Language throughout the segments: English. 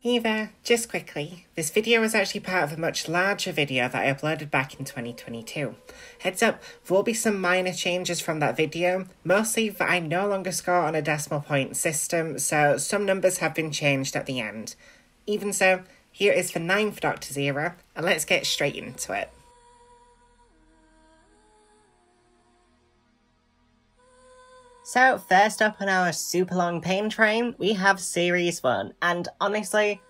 Hey there, just quickly, this video was actually part of a much larger video that I uploaded back in 2022. Heads up, there will be some minor changes from that video, mostly that I no longer score on a decimal point system, so some numbers have been changed at the end. Even so, here is the 9th Doctor's era, and let's get straight into it. So, first up on our super long pain train, we have Series 1, and honestly,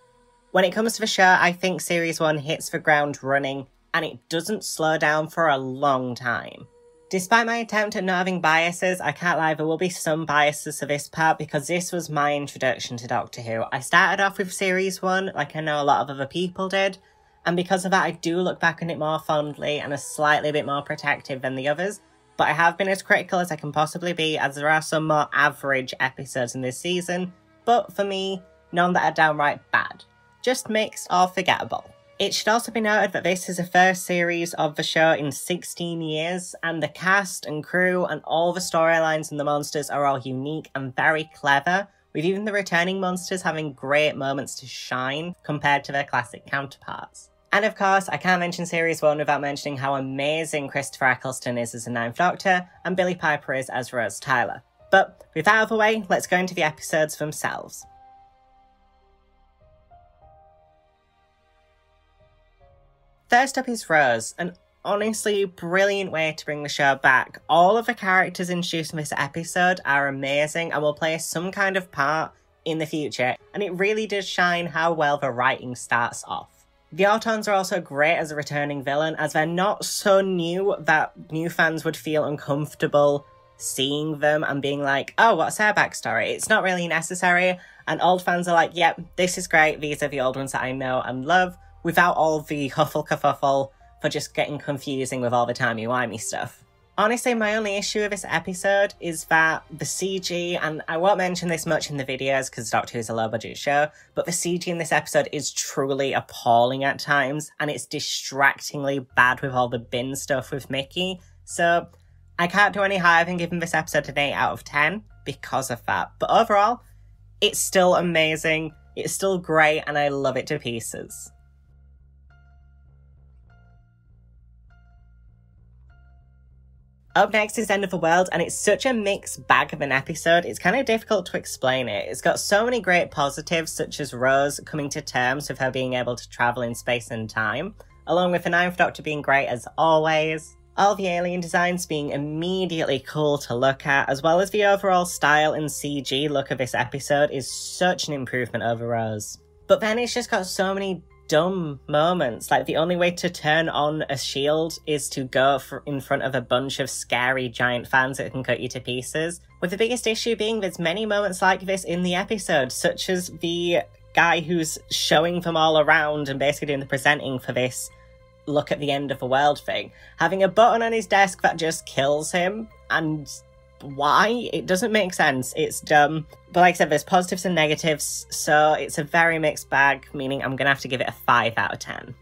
when it comes to the show, I think Series 1 hits the ground running, and it doesn't slow down for a long time. Despite my attempt at not having biases, I can't lie, there will be some biases to this part, because this was my introduction to Doctor Who. I started off with Series 1, like I know a lot of other people did, and because of that I do look back on it more fondly, and are slightly bit more protective than the others. But I have been as critical as I can possibly be, as there are some more average episodes in this season, but for me, none that are downright bad. Just mixed or forgettable. It should also be noted that this is the first series of the show in 16 years, and the cast and crew and all the storylines and the monsters are all unique and very clever, with even the returning monsters having great moments to shine compared to their classic counterparts. And of course, I can't mention Series 1 without mentioning how amazing Christopher Eccleston is as the 9th Doctor, and Billie Piper is as Rose Tyler. But with that out of the way, let's go into the episodes themselves. First up is Rose, an honestly brilliant way to bring the show back. All of the characters introduced in this episode are amazing and will play some kind of part in the future, and it really does shine how well the writing starts off. The Autons are also great as a returning villain, as they're not so new that new fans would feel uncomfortable seeing them and being like, oh, what's their backstory? It's not really necessary, and old fans are like, yep, this is great, these are the old ones that I know and love, without all the huffle-kerfuffle for just getting confusing with all the timey-wimey stuff. Honestly, my only issue with this episode is that the CG, and I won't mention this much in the videos because Doctor Who is a low-budget show, but the CG in this episode is truly appalling at times, and it's distractingly bad with all the bin stuff with Mickey, so I can't do any higher than giving this episode an 8 out of 10 because of that. But overall, it's still amazing, it's still great, and I love it to pieces. Up next is End of the World, and it's such a mixed bag of an episode, it's kind of difficult to explain it. It's got so many great positives, such as Rose coming to terms with her being able to travel in space and time, along with the 9th Doctor being great as always, all the alien designs being immediately cool to look at, as well as the overall style and CG look of this episode is such an improvement over Rose. But then it's just got so many dumb moments, like the only way to turn on a shield is to go in front of a bunch of scary giant fans that can cut you to pieces, with the biggest issue being there's many moments like this in the episode, such as the guy who's showing them all around and basically doing the presenting for this look at the end of the world thing, having a button on his desk that just kills him, and why? It doesn't make sense. It's dumb. But like I said, there's positives and negatives, so it's a very mixed bag, meaning I'm gonna have to give it a 5 out of 10.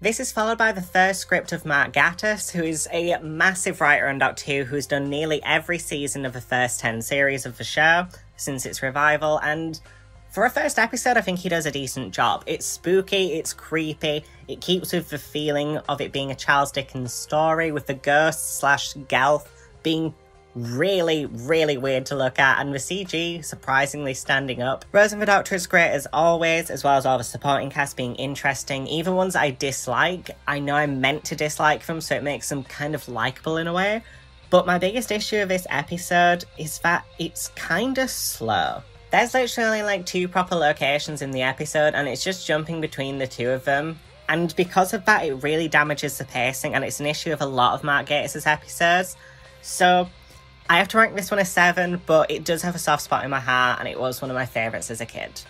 This is followed by the first script of Mark Gatiss, who is a massive writer on Doctor Who, who's done nearly every season of the first 10 series of the show since its revival, and for a first episode, I think he does a decent job. It's spooky, it's creepy, it keeps with the feeling of it being a Charles Dickens story, with the ghost/Gelf being really, really weird to look at, and the CG surprisingly standing up. Rose and the Doctor is great as always, as well as all the supporting cast being interesting. Even ones I dislike, I know I'm meant to dislike them, so it makes them kind of likeable in a way. But my biggest issue of this episode is that it's kinda slow. There's literally only like 2 proper locations in the episode, and it's just jumping between the 2 of them. And because of that, it really damages the pacing, and it's an issue of a lot of Mark Gatiss' episodes. So I have to rank this one a 7, but it does have a soft spot in my heart, and it was one of my favourites as a kid.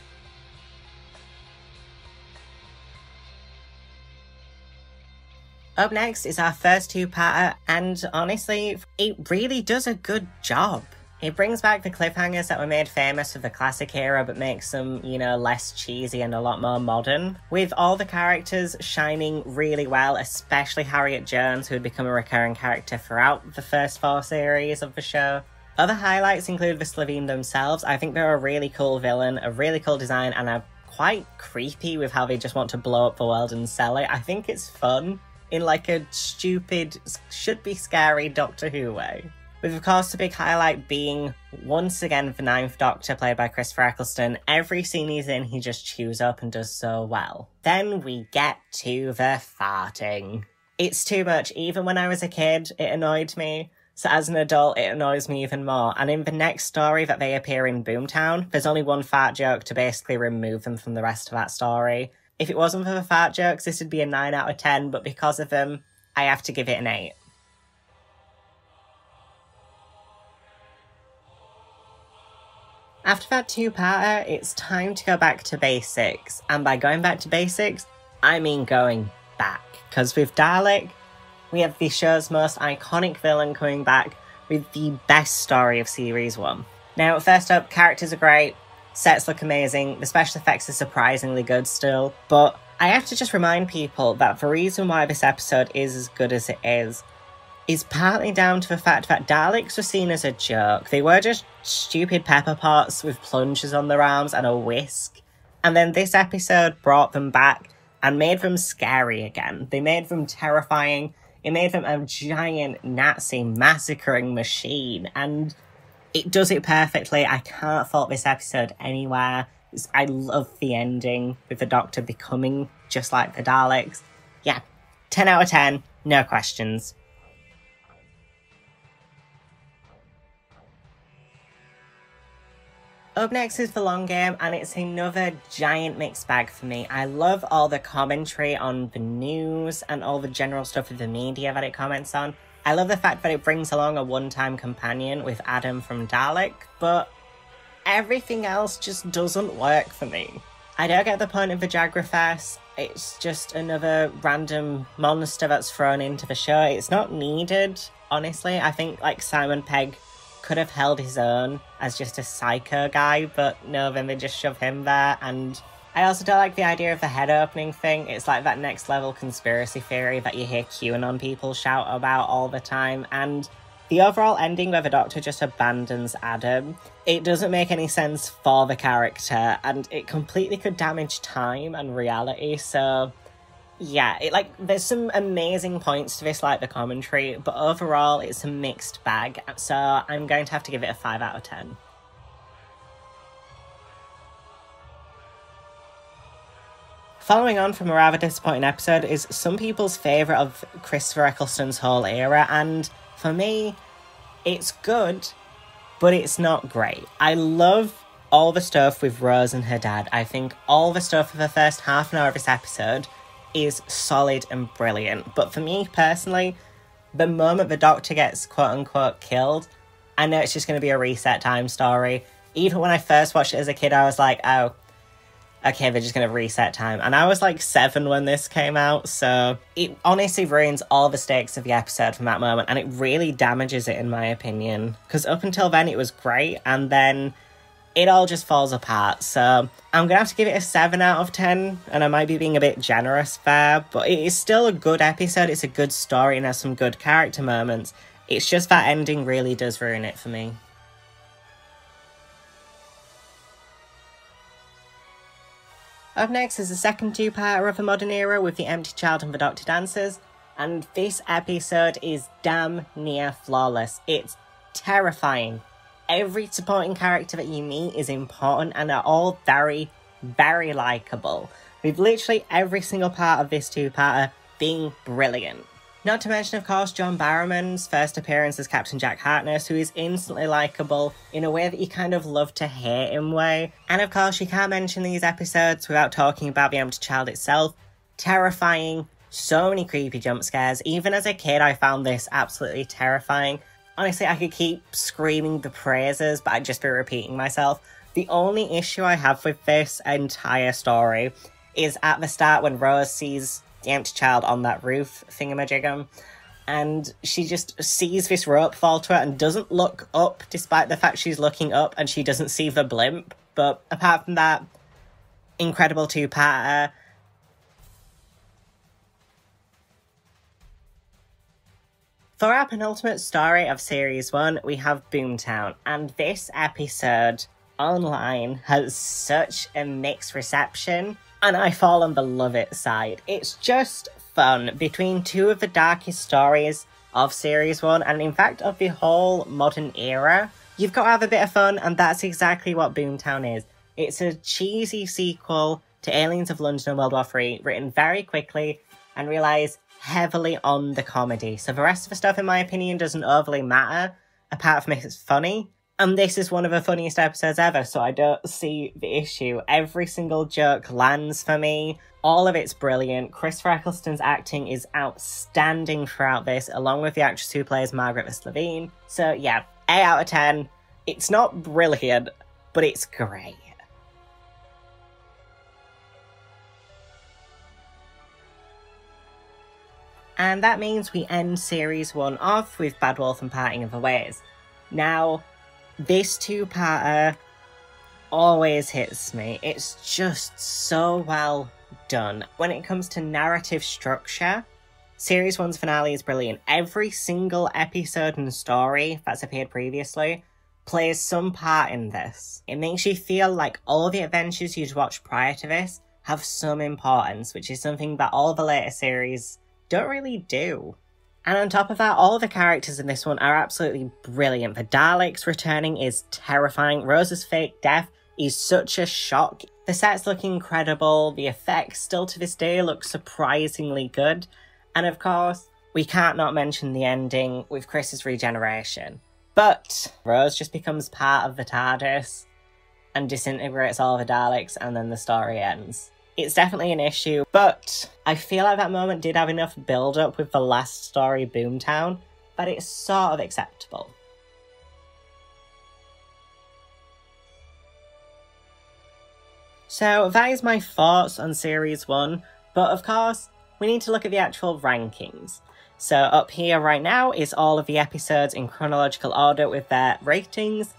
Up next is our first 2-parter, and honestly, it really does a good job. It brings back the cliffhangers that were made famous for the classic era, but makes them, you know, less cheesy and a lot more modern, with all the characters shining really well, especially Harriet Jones, who had become a recurring character throughout the first 4 series of the show. Other highlights include the Slovene themselves. I think they're a really cool villain, a really cool design, and are quite creepy with how they just want to blow up the world and sell it. I think it's fun in like a stupid, should be scary Doctor Who way. With of course the big highlight being, once again, the Ninth Doctor, played by Christopher Eccleston. Every scene he's in, he just chews up and does so well. Then we get to the farting. It's too much. Even when I was a kid, it annoyed me. So as an adult, it annoys me even more. And in the next story that they appear in Boomtown, there's only one fart joke to basically remove them from the rest of that story. If it wasn't for the fart jokes, this would be a 9 out of 10, but because of them, I have to give it an 8. After that two-parter, it's time to go back to basics. And by going back to basics, I mean going back. Because with Dalek, we have the show's most iconic villain coming back with the best story of Series 1. Now, first up, characters are great, sets look amazing, the special effects are surprisingly good still, but I have to just remind people that the reason why this episode is as good as it is partly down to the fact that Daleks were seen as a joke. They were just stupid pepper pots with plungers on their arms and a whisk. And then this episode brought them back and made them scary again. They made them terrifying. It made them a giant Nazi massacring machine. And it does it perfectly. I can't fault this episode anywhere. I love the ending with the Doctor becoming just like the Daleks. Yeah, 10 out of 10, no questions. Up next is The Long Game, and it's another giant mixed bag for me. I love all the commentary on the news and all the general stuff with the media that it comments on. I love the fact that it brings along a one-time companion with Adam from Dalek, but everything else just doesn't work for me. I don't get the point of the Juggernaut. It's just another random monster that's thrown into the show. It's not needed, honestly. I think like Simon Pegg could have held his own as just a psycho guy, but no, then they just shove him there. And I also don't like the idea of the head opening thing. It's like that next level conspiracy theory that you hear QAnon people shout about all the time. And the overall ending where the Doctor just abandons Adam, it doesn't make any sense for the character, and it completely could damage time and reality. So yeah, there's some amazing points to this, like the commentary, but overall it's a mixed bag, so I'm going to have to give it a 5 out of 10. Following on from a rather disappointing episode is some people's favourite of Christopher Eccleston's whole era, and for me, it's good, but it's not great. I love all the stuff with Rose and her dad. I think all the stuff for the first half an hour of this episode is solid and brilliant. But for me personally, the moment the Doctor gets quote-unquote killed, I know it's just going to be a reset time story. Even when I first watched it as a kid, I was like, oh, okay, they're just going to reset time. And I was like 7 when this came out, so it honestly ruins all the stakes of the episode from that moment, and it really damages it in my opinion. Because up until then it was great, and then it all just falls apart. So I'm going to have to give it a 7 out of 10, and I might be being a bit generous there, but it is still a good episode. It's a good story and has some good character moments. It's just that ending really does ruin it for me. Up next is the second two-parter of the modern era with The Empty Child and The Doctor Dances, and this episode is damn near flawless. It's terrifying. Every supporting character that you meet is important and are all very, very likeable, with literally every single part of this two-parter being brilliant. Not to mention, of course, John Barrowman's first appearance as Captain Jack Harkness, who is instantly likeable in a way that you kind of love to hate him way. And of course, you can't mention these episodes without talking about The Empty Child itself. Terrifying, so many creepy jump scares. Even as a kid, I found this absolutely terrifying. Honestly, I could keep screaming the praises, but I'd just be repeating myself. The only issue I have with this entire story is at the start when Rose sees the empty child on that roof thingamajigam, and she just sees this rope fall to her and doesn't look up, despite the fact she's looking up and she doesn't see the blimp. But apart from that, incredible two-parter. For our penultimate story of Series 1, we have Boomtown, and this episode online has such a mixed reception, and I fall on the love it side. It's just fun between two of the darkest stories of Series 1, and in fact of the whole modern era. You've got to have a bit of fun, and that's exactly what Boomtown is. It's a cheesy sequel to Aliens of London and World War III, written very quickly and relies heavily on the comedy. So the rest of the stuff, in my opinion, doesn't overly matter, apart from if it's funny. And this is one of the funniest episodes ever, so I don't see the issue. Every single joke lands for me. All of it's brilliant. Christopher Eccleston's acting is outstanding throughout this, along with the actress who plays Margaret Levine. So yeah, 8 out of 10. It's not brilliant, but it's great. And that means we end Series 1 off with Bad Wolf and Parting of the Ways. Now, this two-parter always hits me. It's just so well done. When it comes to narrative structure, Series 1's finale is brilliant. Every single episode and story that's appeared previously plays some part in this. It makes you feel like all the adventures you'd watched prior to this have some importance, which is something that all the later series don't really do. And on top of that, all the characters in this one are absolutely brilliant. The Daleks returning is terrifying. Rose's fake death is such a shock. The sets look incredible. The effects still to this day look surprisingly good. And of course, we can't not mention the ending with Chris's regeneration. But Rose just becomes part of the TARDIS and disintegrates all the Daleks, and then the story ends. It's definitely an issue, but I feel like that moment did have enough build-up with the last story, Boomtown, that it's sort of acceptable. So that is my thoughts on Series 1, but of course, we need to look at the actual rankings. So up here right now is all of the episodes in chronological order with their ratings,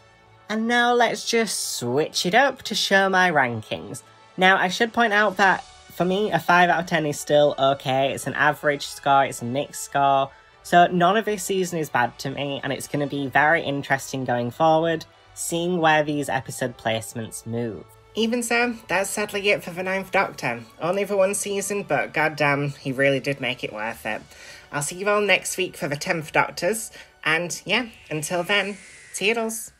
and now let's just switch it up to show my rankings. Now, I should point out that, for me, a 5 out of 10 is still okay. It's an average score, it's a mixed score, so none of this season is bad to me, and it's going to be very interesting going forward, seeing where these episode placements move. Even so, that's sadly it for the 9th Doctor. Only for one season, but goddamn, he really did make it worth it. I'll see you all next week for the 10th Doctors, and yeah, until then, toodles.